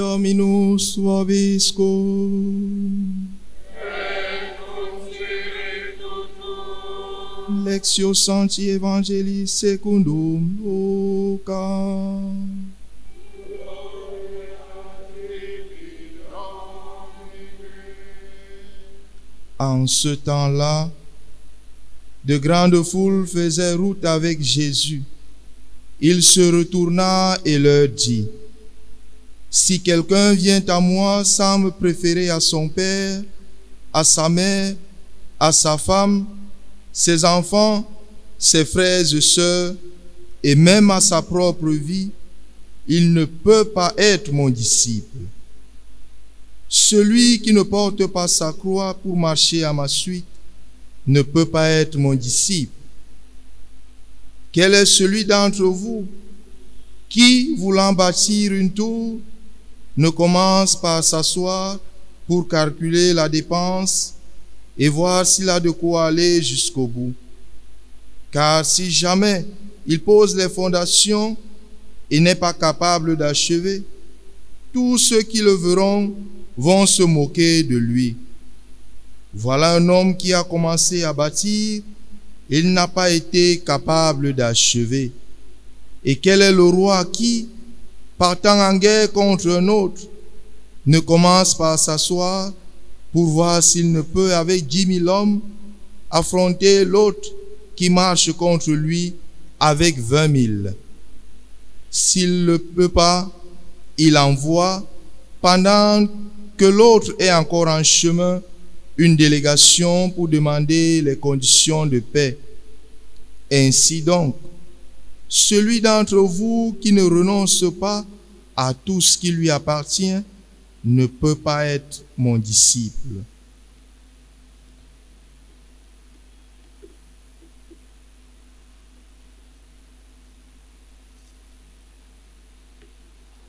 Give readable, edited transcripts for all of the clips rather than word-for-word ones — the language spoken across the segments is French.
Dominus vobiscum. Lectio Sancti Evangelii secundum Lucas. En ce temps-là, de grandes foules faisaient route avec Jésus. Il se retourna et leur dit: si quelqu'un vient à moi sans me préférer à son père, à sa mère, à sa femme, ses enfants, ses frères et sœurs, et même à sa propre vie, il ne peut pas être mon disciple. Celui qui ne porte pas sa croix pour marcher à ma suite ne peut pas être mon disciple. Quel est celui d'entre vous qui, voulant bâtir une tour, ne commence par s'asseoir pour calculer la dépense et voir s'il a de quoi aller jusqu'au bout? Car si jamais il pose les fondations et n'est pas capable d'achever, tous ceux qui le verront vont se moquer de lui. Voilà un homme qui a commencé à bâtir, il n'a pas été capable d'achever. Et quel est le roi qui, partant en guerre contre un autre, ne commence par s'asseoir pour voir s'il ne peut, avec 10 000 hommes, affronter l'autre qui marche contre lui avec 20 000? S'il ne peut pas, il envoie, pendant que l'autre est encore en chemin, une délégation pour demander les conditions de paix. Ainsi donc, celui d'entre vous qui ne renonce pas à tout ce qui lui appartient ne peut pas être mon disciple.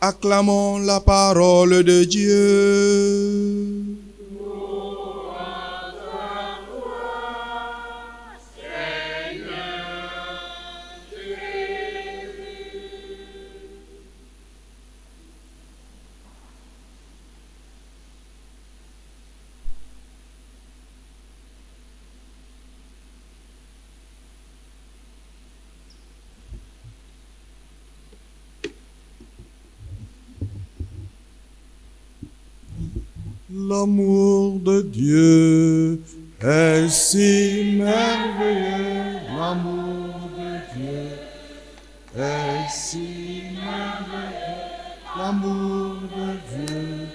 Acclamons la parole de Dieu. L'amour de Dieu est si merveilleux, l'amour de Dieu est si merveilleux, l'amour de Dieu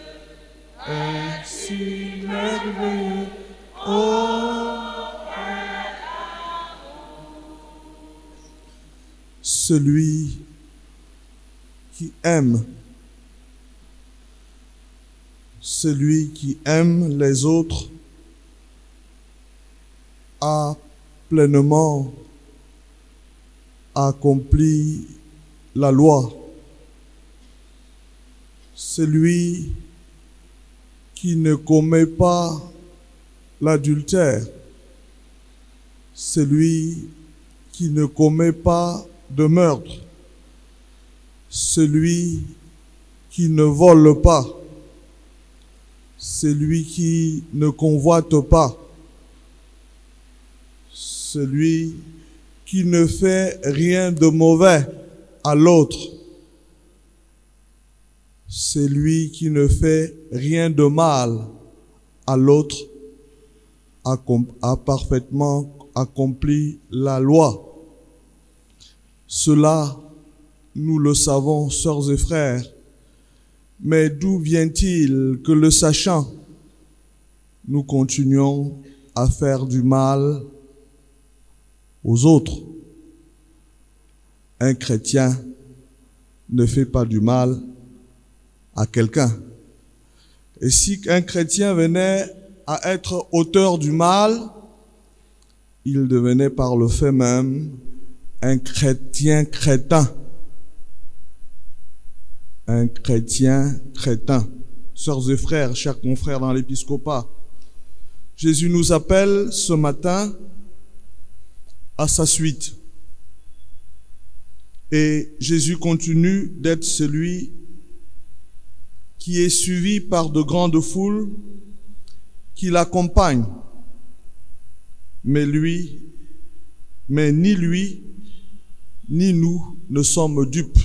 est si merveilleux. Oh, celui qui aime les autres a pleinement accompli la loi. Celui qui ne commet pas l'adultère, celui qui ne commet pas de meurtre, celui qui ne vole pas, celui qui ne convoite pas, celui qui ne fait rien de mauvais à l'autre, celui qui ne fait rien de mal à l'autre a parfaitement accompli la loi. Cela, nous le savons, sœurs et frères. Mais d'où vient-il que, le sachant, nous continuons à faire du mal aux autres? Un chrétien ne fait pas du mal à quelqu'un. Et si un chrétien venait à être auteur du mal, il devenait par le fait même un chrétien crétin. Un chrétien crétin. Sœurs et frères, chers confrères dans l'épiscopat, Jésus nous appelle ce matin à sa suite. Et Jésus continue d'être celui qui est suivi par de grandes foules qui l'accompagnent. Mais ni lui, ni nous ne sommes dupes.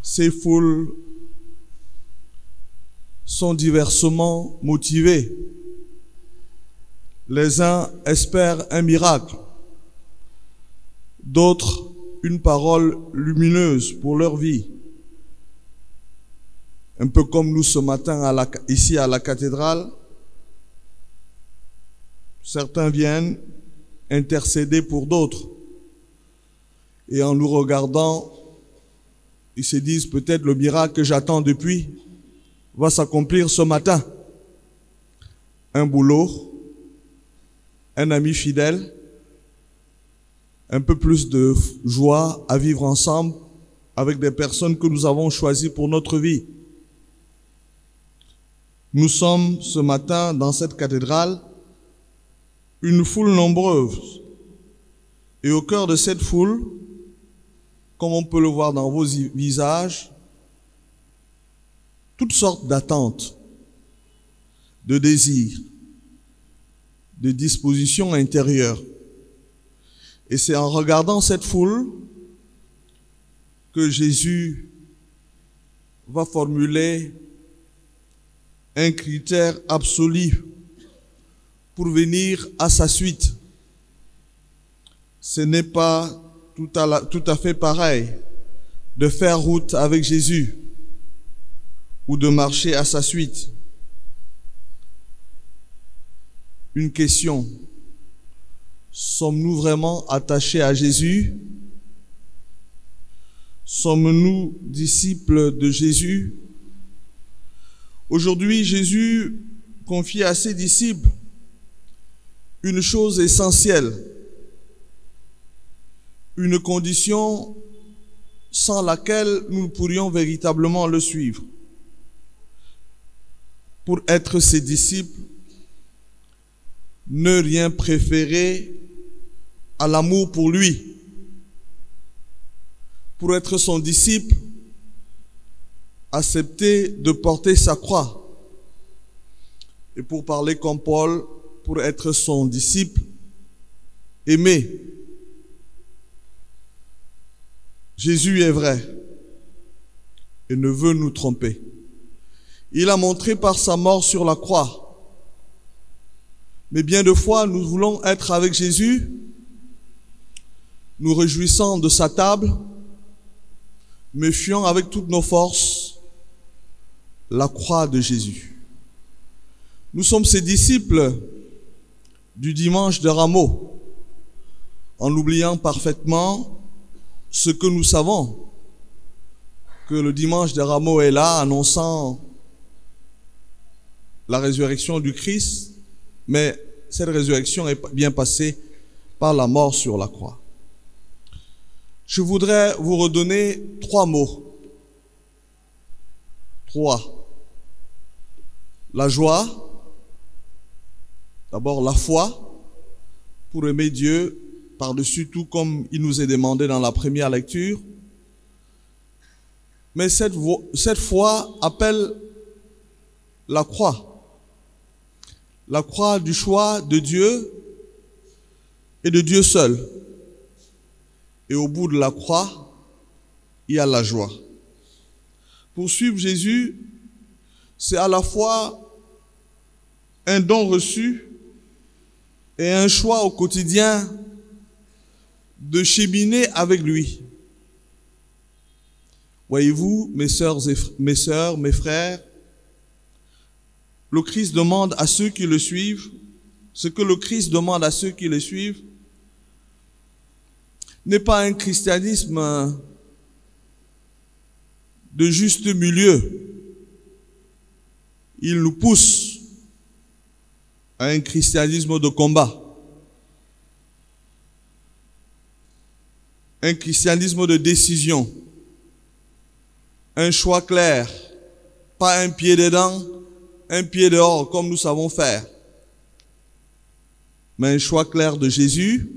Ces foules sont diversement motivés. Les uns espèrent un miracle, d'autres une parole lumineuse pour leur vie. Un peu comme nous ce matin ici à la cathédrale, certains viennent intercéder pour d'autres. Et en nous regardant, ils se disent peut-être le miracle que j'attends depuis va s'accomplir ce matin. Un boulot, un ami fidèle, un peu plus de joie à vivre ensemble avec des personnes que nous avons choisies pour notre vie. Nous sommes ce matin dans cette cathédrale une foule nombreuse. Et au cœur de cette foule, comme on peut le voir dans vos visages, toutes sortes d'attentes, de désirs, de dispositions intérieures. Et c'est en regardant cette foule que Jésus va formuler un critère absolu pour venir à sa suite. Ce n'est pas tout à fait pareil de faire route avec Jésus ou de marcher à sa suite. Une question: sommes-nous vraiment attachés à Jésus? Sommes-nous disciples de Jésus? Aujourd'hui, Jésus confie à ses disciples une chose essentielle, une condition sans laquelle nous ne pourrions véritablement le suivre. Pour être ses disciples, ne rien préférer à l'amour pour lui. Pour être son disciple, accepter de porter sa croix. Et pour parler comme Paul, pour être son disciple, aimer. Jésus est vrai et ne veut nous tromper. Il a montré par sa mort sur la croix. Mais bien de fois, nous voulons être avec Jésus, nous réjouissant de sa table, mais fuyant avec toutes nos forces la croix de Jésus. Nous sommes ses disciples du dimanche de Rameaux, en oubliant parfaitement ce que nous savons, que le dimanche de Rameaux est là, annonçant la résurrection du Christ, mais cette résurrection est bien passée par la mort sur la croix. Je voudrais vous redonner 3 mots. 3. La joie, d'abord la foi, pour aimer Dieu par-dessus tout comme il nous est demandé dans la première lecture. Mais cette foi appelle la croix. La croix du choix de Dieu et de Dieu seul. Et au bout de la croix, il y a la joie. Pour suivre Jésus, c'est à la fois un don reçu et un choix au quotidien de cheminer avec lui. Voyez-vous, mes sœurs, mes frères, le Christ demande à ceux qui le suivent, ce que le Christ demande à ceux qui le suivent, n'est pas un christianisme de juste milieu. Il nous pousse à un christianisme de combat, un christianisme de décision, un choix clair, pas un pied dedans, un pied dehors comme nous savons faire, mais un choix clair de Jésus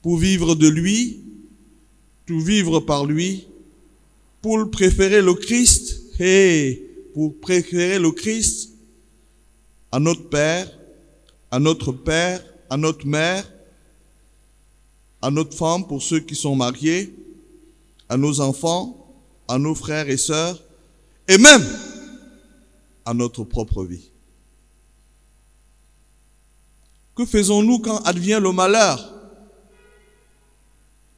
pour vivre de lui, tout vivre par lui pour préférer le Christ pour préférer le Christ à notre père, à notre père, à notre mère, à notre femme pour ceux qui sont mariés, à nos enfants, à nos frères et sœurs, et même à notre propre vie. Que faisons-nous quand advient le malheur?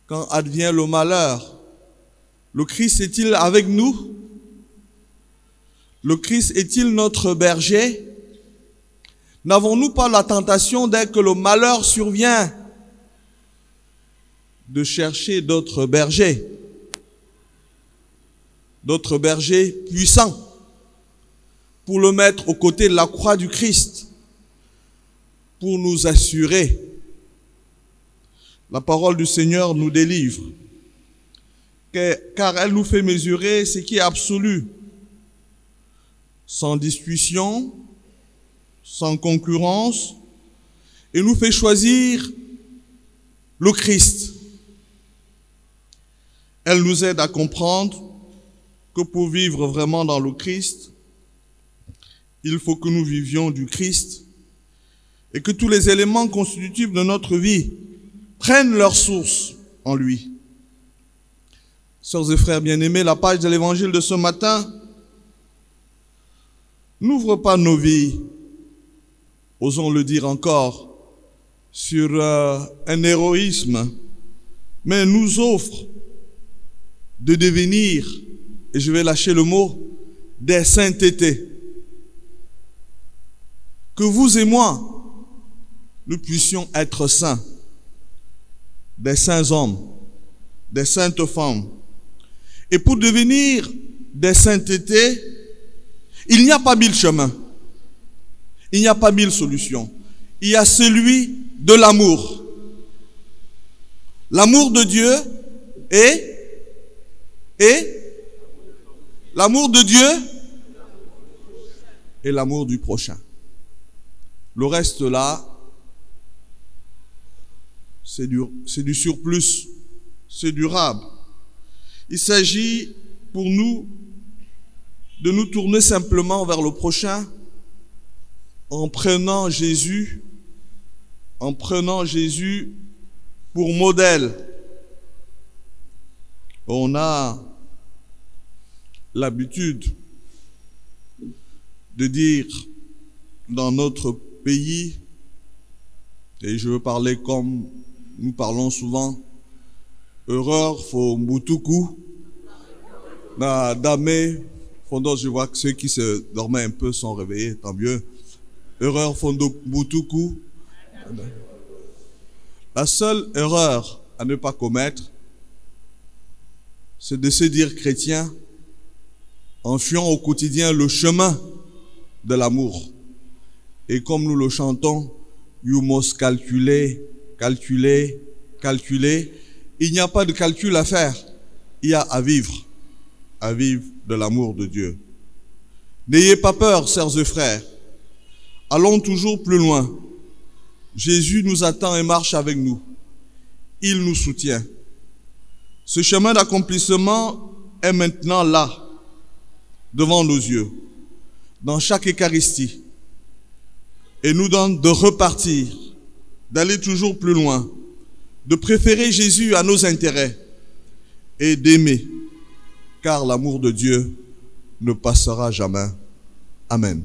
Quand advient le malheur, le Christ est-il avec nous? Le Christ est-il notre berger? N'avons-nous pas la tentation, dès que le malheur survient, de chercher d'autres bergers puissants, pour le mettre aux côtés de la croix du Christ, pour nous assurer? La parole du Seigneur nous délivre, car elle nous fait mesurer ce qui est absolu, sans discussion, sans concurrence, et nous fait choisir le Christ. Elle nous aide à comprendre que pour vivre vraiment dans le Christ, il faut que nous vivions du Christ et que tous les éléments constitutifs de notre vie prennent leur source en lui. Sœurs et frères bien-aimés, la page de l'évangile de ce matin n'ouvre pas nos vies, osons le dire encore, sur un héroïsme, mais nous offre de devenir, et je vais lâcher le mot, des saintetés. Que vous et moi, nous puissions être saints, des saints hommes, des saintes femmes. Et pour devenir des saintetés, il n'y a pas 1000 chemins, il n'y a pas 1000 solutions. Il y a celui de l'amour. L'amour de Dieu et l'amour de Dieu et l'amour du prochain. Le reste là, c'est du surplus, c'est durable. Il s'agit pour nous de nous tourner simplement vers le prochain en prenant Jésus pour modèle. On a l'habitude de dire dans notre pays, et je veux parler comme nous parlons souvent, erreur fo mbutuku na dame fondo. Je vois que ceux qui se dormaient un peu sont réveillés, tant mieux. Erreur fondo mbutuku. La seule erreur à ne pas commettre, c'est de se dire chrétien en fuyant au quotidien le chemin de l'amour. Et comme nous le chantons, you must calculer, calculer, calculer. Il n'y a pas de calcul à faire. Il y a à vivre de l'amour de Dieu. N'ayez pas peur, sœurs et frères. Allons toujours plus loin. Jésus nous attend et marche avec nous. Il nous soutient. Ce chemin d'accomplissement est maintenant là, devant nos yeux, dans chaque Eucharistie, et nous donne de repartir, d'aller toujours plus loin, de préférer Jésus à nos intérêts et d'aimer, car l'amour de Dieu ne passera jamais. Amen.